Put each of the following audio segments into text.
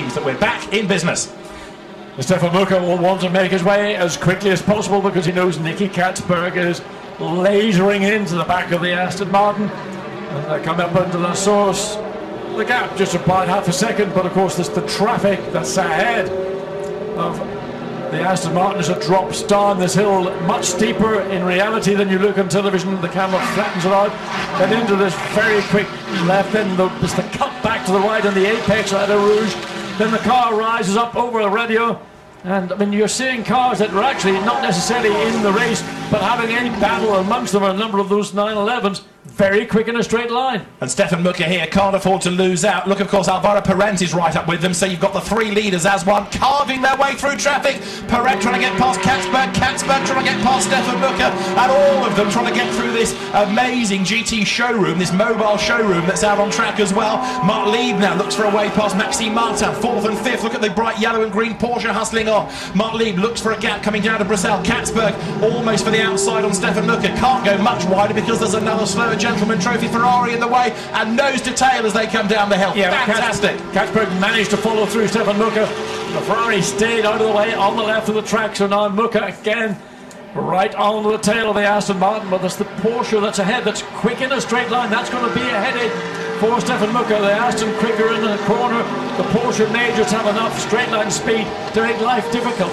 means that we're back in business. Stefan Muka will want to make his way as quickly as possible because he knows Nicky Katzberg is lasering into the back of the Aston Martin. And they come up into the source. The gap just about half a second, but of course there's the traffic that's ahead of the Aston Martin as it drops down this hill much steeper in reality than you look on television. The camera flattens it out, then into this very quick left, then there's the cut back to the right on the apex of Eau Rouge. Then the car rises up over the radio, and I mean you're seeing cars that are actually not necessarily in the race, but having a battle amongst them. A number of those 911s very quick in a straight line. And Stefan Muka here can't afford to lose out. Look, of course, Alvaro Perez is right up with them, so you've got the three leaders as one, carving their way through traffic. Perez trying to get past Katzberg, Katzberg trying to get past Stefan Muka, and all of them trying to get through this amazing GT showroom, this mobile showroom that's out on track as well. Mark Lieb now looks for a way past Maxime Martin, 4th and 5th. Look at the bright yellow and green Porsche hustling on. Mark Lieb looks for a gap coming down to Brussels. Katzberg almost for the outside on Stefan Muka, can't go much wider because there's another slower gentleman trophy Ferrari in the way, and nose to tail as they come down the hill. Yeah, fantastic. Katzberg managed to follow through Stefan Muka. The Ferrari stayed out of the way on the left of the track, so now Muka again right on the tail of the Aston Martin, but there's the Porsche that's ahead, that's quick in a straight line. That's going to be a headache for Stefan Muka. The Aston quicker in the corner, the Porsche may just have enough straight line speed to make life difficult.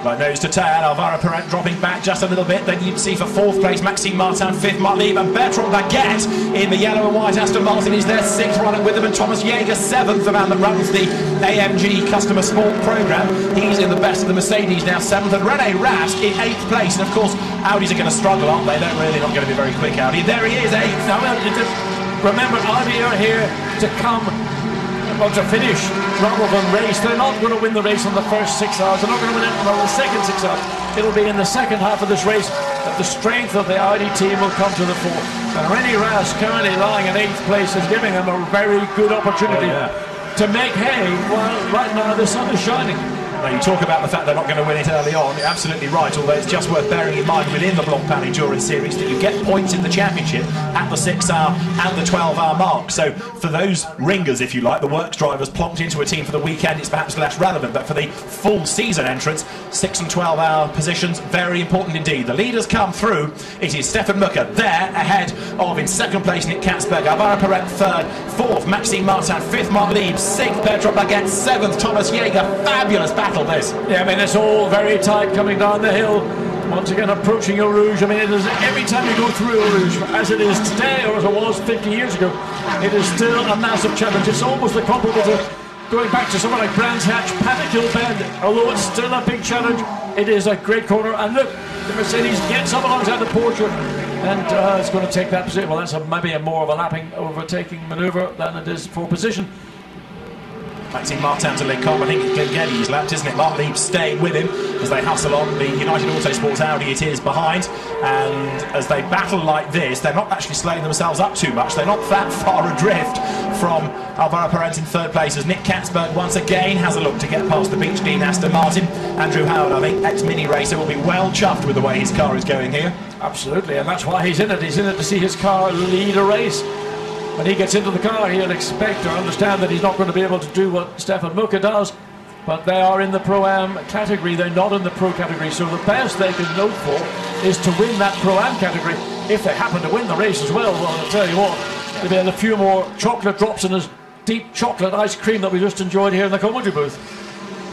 Right, nose to tail, Alvaro Perez dropping back just a little bit. Then you'd see for 4th place Maxime Martin, 5th Mark Lieb, and Bertrand Baguette in the yellow and white Aston Martin is their 6th runner with them, and Thomas Jaeger 7th, the man that runs the AMG Customer Sport Programme. He's in the best of the Mercedes now, 7th, and René Rast in 8th place. And of course, Audis are going to struggle, aren't they? They're really not going to be very quick, Audi. There he is, 8th. Now, remember, Audi are here to come, well, to finish rather than race. They're not going to win the race in the first 6 hours. They're not going to win it in the second 6 hours. It'll be in the second half of this race that the strength of the Audi team will come to the fore. And René Rast, currently lying in 8th place, is giving them a very good opportunity to make hay while right now the sun is shining. Now, you talk about the fact they're not going to win it early on, you're absolutely right, although it's just worth bearing in mind within the Blancpain Endurance Series that you get points in the championship at the 6 hour and the 12 hour mark. So for those ringers, if you like, the works drivers plonked into a team for the weekend, it's perhaps less relevant, but for the full season entrants, 6 and 12 hour positions, very important indeed. The leaders come through. It is Stefan Muka there ahead of, in 2nd place, Nick Katzberg, Alvaro Perez 3rd, 4th Maxime Martin, 5th Mark Lieb, 6th Bertrand Baguette, 7th Thomas Jaeger. Fabulous battle this. Yeah, I mean, it's all very tight coming down the hill. Once again, approaching Eau Rouge. I mean, it is every time you go through Eau Rouge, as it is today or as it was 50 years ago, it is still a massive challenge. It's almost comparable to going back to somewhere like Brands Hatch, Paddock Hill Bend. Although it's still a big challenge, it is a great corner. And look, the Mercedes gets up alongside the Porsche, and it's going to take that position. Well, that's maybe more of a lapping, overtaking manoeuvre than it is for position. Maxime Martin to Lecombe. I think it's Glengelly he's lapped, isn't it? Mark Lieb staying with him as they hustle on. The United Autosports Audi it is behind, and as they battle like this, they're not actually slowing themselves up too much. They're not that far adrift from Alvaro Perez in 3rd place, as Nick Katzberg once again has a look to get past the Beach Clean Aston Martin. Andrew Howard, I think, ex-mini racer, will be well chuffed with the way his car is going here. Absolutely, and that's why he's in it. He's in it to see his car lead a race. When he gets into the car, he'll expect or understand that he's not going to be able to do what Stefan Muka does, but they are in the Pro-Am category, they're not in the Pro category, so the best they can hope for is to win that Pro-Am category. If they happen to win the race as well, I'll tell you what, there'll be a few more chocolate drops in his deep chocolate ice cream that we just enjoyed here in the commentary booth.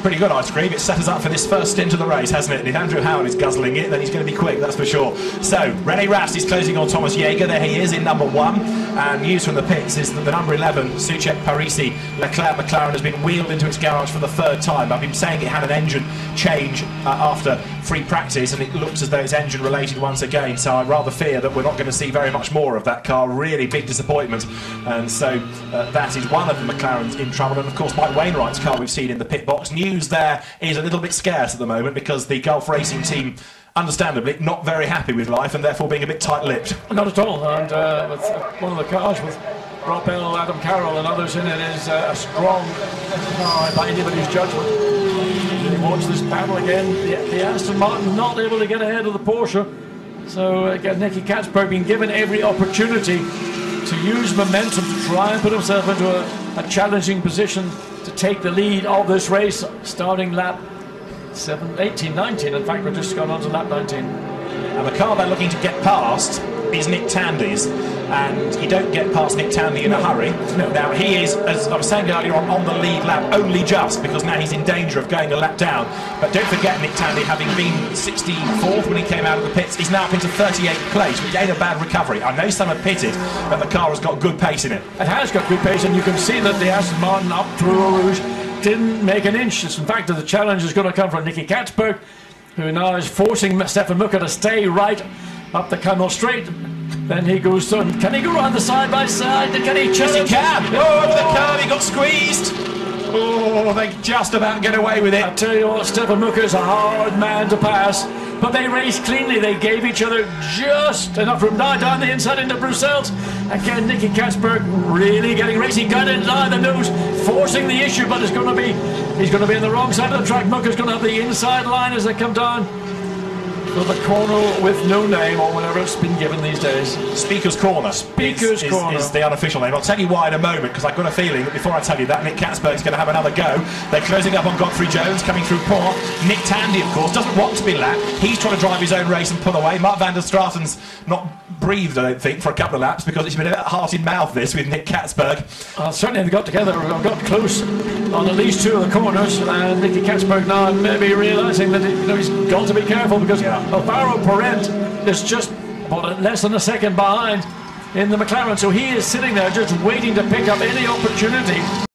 Pretty good ice cream. It set us up for this first stint of the race, hasn't it? If Andrew Howard is guzzling it, then he's going to be quick, that's for sure. So, René Rast is closing on Thomas Jaeger. There he is in number 1. And news from the pits is that the number 11, Soucek Parisi Leclerc McLaren, has been wheeled into its garage for the 3rd time. I've been saying it had an engine change after free practice, and it looks as though it's engine related once again. So I rather fear that we're not going to see very much more of that car. Really big disappointment. And so that is one of the McLarens in trouble. And of course, Mike Wainwright's car we've seen in the pit box. News there is a little bit scarce at the moment because the Gulf Racing team, understandably, not very happy with life and therefore being a bit tight-lipped. Not at all, and with one of the cars with Rob Bell, Adam Carroll and others in it is a strong car by anybody's judgment. You watch this battle again, the Aston Martin not able to get ahead of the Porsche, so again Nicky Katzberg being given every opportunity to use momentum to try and put himself into a a challenging position to take the lead of this race, starting lap 18, 19. In fact, we've just gone on to lap 19. And the car they're looking to get past is Nick Tandy's, and you don't get past Nick Tandy in a hurry. No. Now he is, as I was saying earlier on the lead lap, only just, because now he's in danger of going a lap down. But don't forget, Nick Tandy, having been 64th when he came out of the pits, he's now up into 38th place, which ain't a bad recovery. I know some have pitted, but the car has got good pace in it. It has got good pace, and you can see that the Aston Martin up through Eau Rouge didn't make an inch. In fact, the challenge is going to come from Nicky Katzberg, who now is forcing Stefan Mucker to stay right up the Camel Straight. Then he goes through. Can he go around the side by side? Can he challenge? Yes, he can. Oh, over the curve, he got squeezed. Oh, they just about get away with it. I tell you what, Stefan Mucker is a hard man to pass, but they raced cleanly. They gave each other just enough room. Now down the inside into Bruxelles. Again, Nicky Katzberg really getting racing. Got in line the nose, forcing the issue, but he's going to be on the wrong side of the track. Mucker's going to have the inside line as they come down. So the corner with no name, or whatever it's been given these days. Speaker's Corner. Speaker's Corner is the unofficial name. I'll tell you why in a moment, because I've got a feeling that before I tell you that, Nick Katzberg's going to have another go. They're closing up on Godfrey Jones, coming through Port. Nick Tandy, of course, doesn't want to be lapped. He's trying to drive his own race and pull away. Mark van der Straten's not breathed, I don't think, for a couple of laps, because it's been a bit heart in mouth, this, with Nick Katzberg. Certainly they got together, got close on at least two of the corners, and Nicky Katzberg now maybe realising that he's got to be careful, because Alvaro Parent is just less than a second behind in the McLaren, so he is sitting there just waiting to pick up any opportunity